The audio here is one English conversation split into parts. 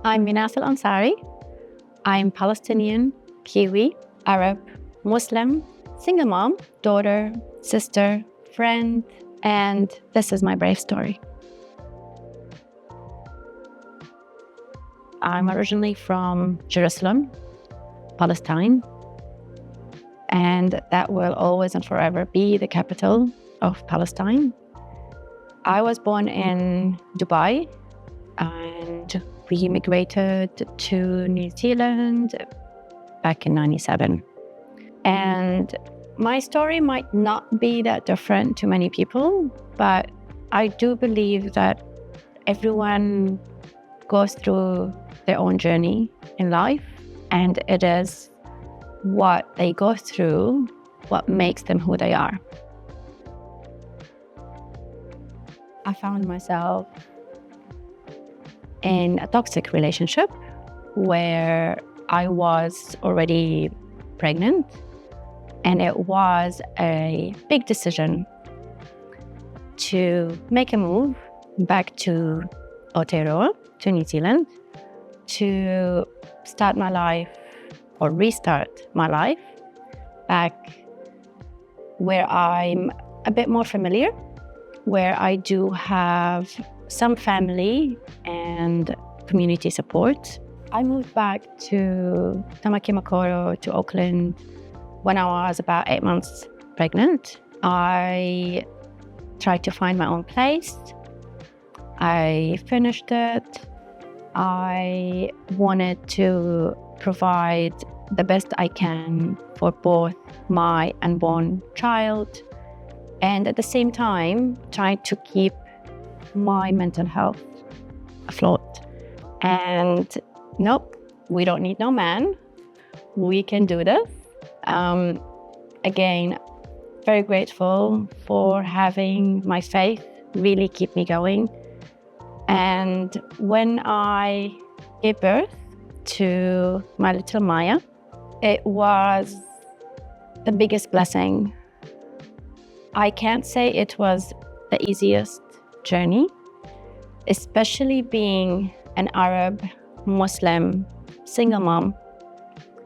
I'm Minas Ansari. I'm Palestinian, Kiwi, Arab, Muslim, single mom, daughter, sister, friend, and this is my brave story. I'm originally from Jerusalem, Palestine, and that will always and forever be the capital of Palestine. I was born in Dubai, and we immigrated to New Zealand back in 97. And my story might not be that different to many people, but I do believe that everyone goes through their own journey in life, and it is what they go through what makes them who they are. I found myself in a toxic relationship where I was already pregnant, and it was a big decision to make a move back to Aotearoa, to New Zealand, to start my life or restart my life back where I'm a bit more familiar, where I do have some family and community support. I moved back to Tamaki Makaurau, to Auckland, when I was about 8 months pregnant. I tried to find my own place. I finished it. I wanted to provide the best I can for both my unborn child, and at the same time, trying to keep my mental health afloat. And nope, we don't need no man. We can do this. Again, very grateful for having my faith really keep me going. And when I gave birth to my little Maya, it was the biggest blessing. I can't say it was the easiest journey, especially being an Arab, Muslim, single mom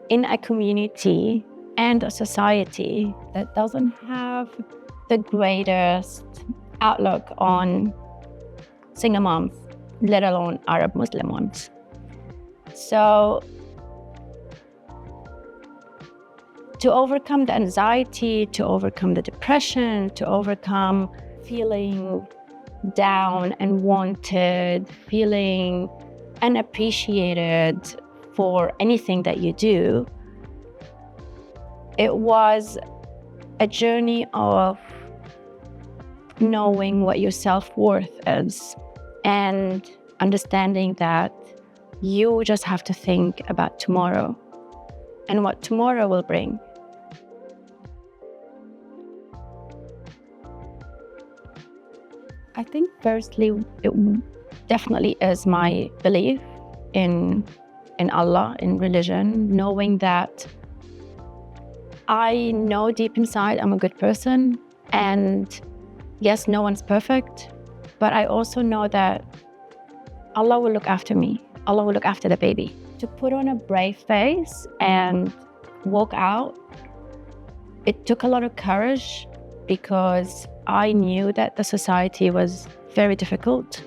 in a community and a society that doesn't have the greatest outlook on single moms, let alone Arab Muslim ones. So to overcome the anxiety, to overcome the depression, to overcome feeling down and wanted, feeling unappreciated for anything that you do, it was a journey of knowing what your self-worth is and understanding that you just have to think about tomorrow and what tomorrow will bring. I think firstly, it definitely is my belief in Allah, in religion, knowing that I know deep inside I'm a good person, and yes, no one's perfect, but I also know that Allah will look after me. Allah will look after the baby. To put on a brave face and walk out, it took a lot of courage because I knew that the society was very difficult.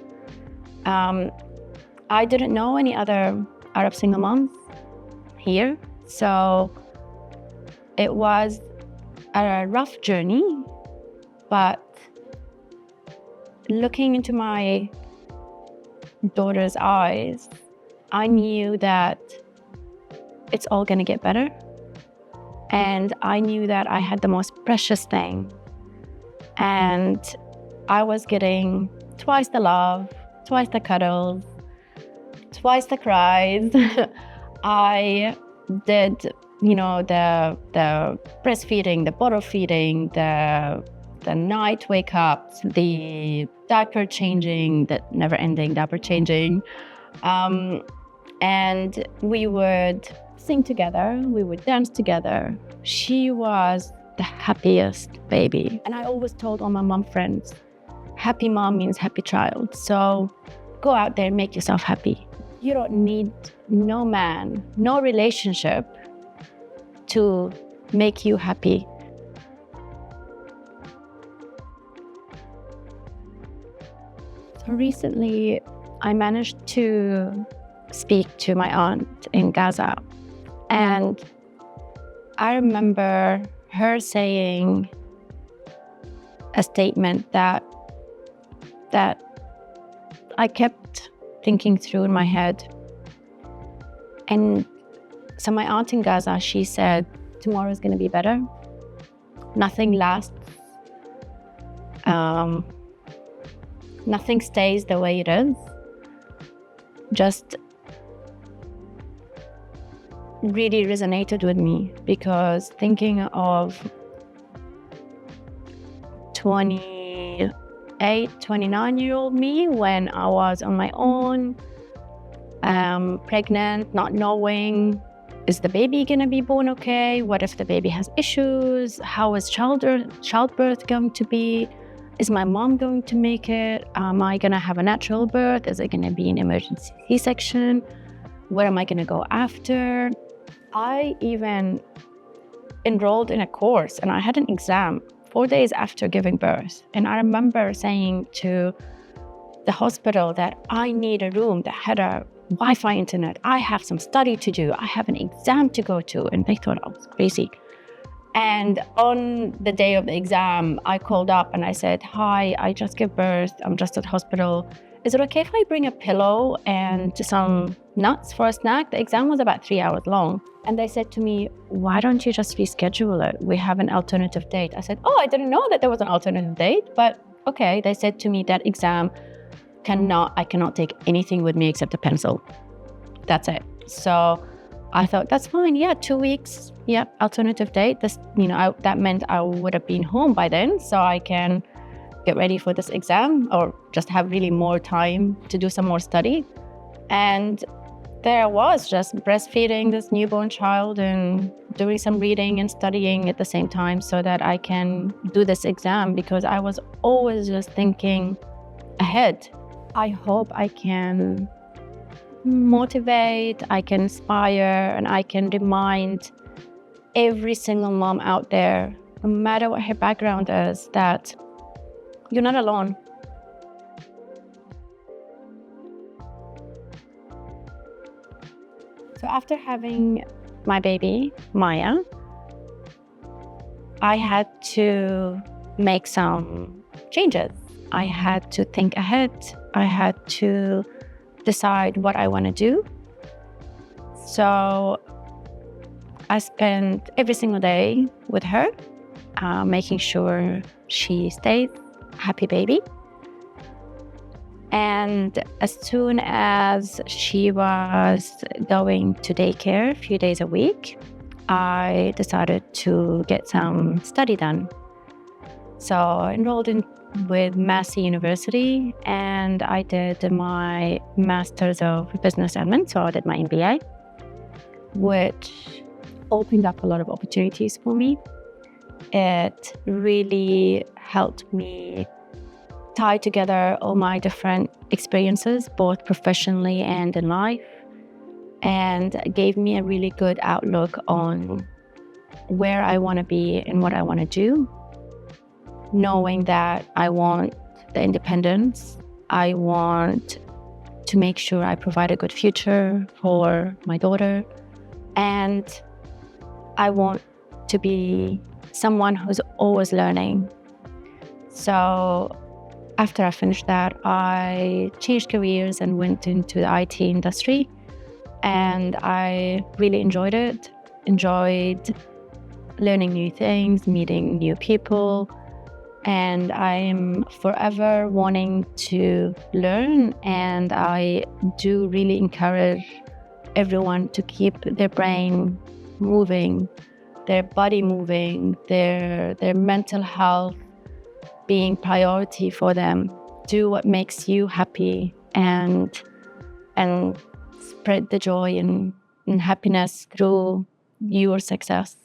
I didn't know any other Arab single moms here, so it was a rough journey, but looking into my daughter's eyes, I knew that it's all gonna get better. And I knew that I had the most precious thing. And I was getting twice the love, twice the cuddles, twice the cries. I did, the breastfeeding, the bottle feeding, the night wake ups, the diaper changing, the never ending diaper changing. And we would sing together, we would dance together. She was the happiest baby. And I always told all my mom friends, happy mom means happy child. So go out there and make yourself happy. You don't need no man, no relationship to make you happy. So recently, I managed to speak to my aunt in Gaza, and I remember her saying a statement that I kept thinking through in my head. And so my aunt in Gaza, she said, tomorrow's going to be better. Nothing lasts. Nothing stays the way it is. Just really resonated with me, because thinking of 28, 29-year-old me when I was on my own, pregnant, not knowing, is the baby going to be born okay? What if the baby has issues? How is childbirth going to be? Is my mom going to make it? Am I going to have a natural birth? Is it going to be an emergency C-section? Where am I going to go after? I even enrolled in a course, and I had an exam 4 days after giving birth. And I remember saying to the hospital that I need a room that had a Wi-Fi internet. I have some study to do. I have an exam to go to. And they thought I was crazy. And on the day of the exam, I called up and I said, hi, I just gave birth. I'm just at hospital. Is it okay if I bring a pillow and some nuts for a snack? The exam was about 3 hours long. And they said to me, why don't you just reschedule it? We have an alternative date. I said, oh, I didn't know that there was an alternative date, but okay. They said to me that exam I cannot take anything with me except a pencil. That's it. So I thought, that's fine. Yeah, 2 weeks. Yeah, alternative date. This, that meant I would have been home by then, so I can get ready for this exam or just have really more time to do some more study. And there I was, just breastfeeding this newborn child and doing some reading and studying at the same time so that I can do this exam, because I was always just thinking ahead. I hope I can motivate, I can inspire, and I can remind every single mom out there, no matter what her background is, that you're not alone. So after having my baby, Maya, I had to make some changes. I had to think ahead. I had to decide what I want to do. So I spent every single day with her, making sure she stays a happy baby. And as soon as she was going to daycare a few days a week, I decided to get some study done. So I enrolled with Massey University, and I did my Master's of Business Admin, so I did my MBA, which opened up a lot of opportunities for me. It really helped me tie together all my different experiences, both professionally and in life, and gave me a really good outlook on where I want to be and what I want to do, knowing that I want the independence. I want to make sure I provide a good future for my daughter, and I want to be someone who's always learning. So after I finished that, I changed careers and went into the IT industry, and I really enjoyed it. Enjoyed learning new things, meeting new people, and I'm forever wanting to learn. And I do really encourage everyone to keep their brain moving, their body moving, their mental health being priority for them. Do what makes you happy, and spread the joy and happiness through your success.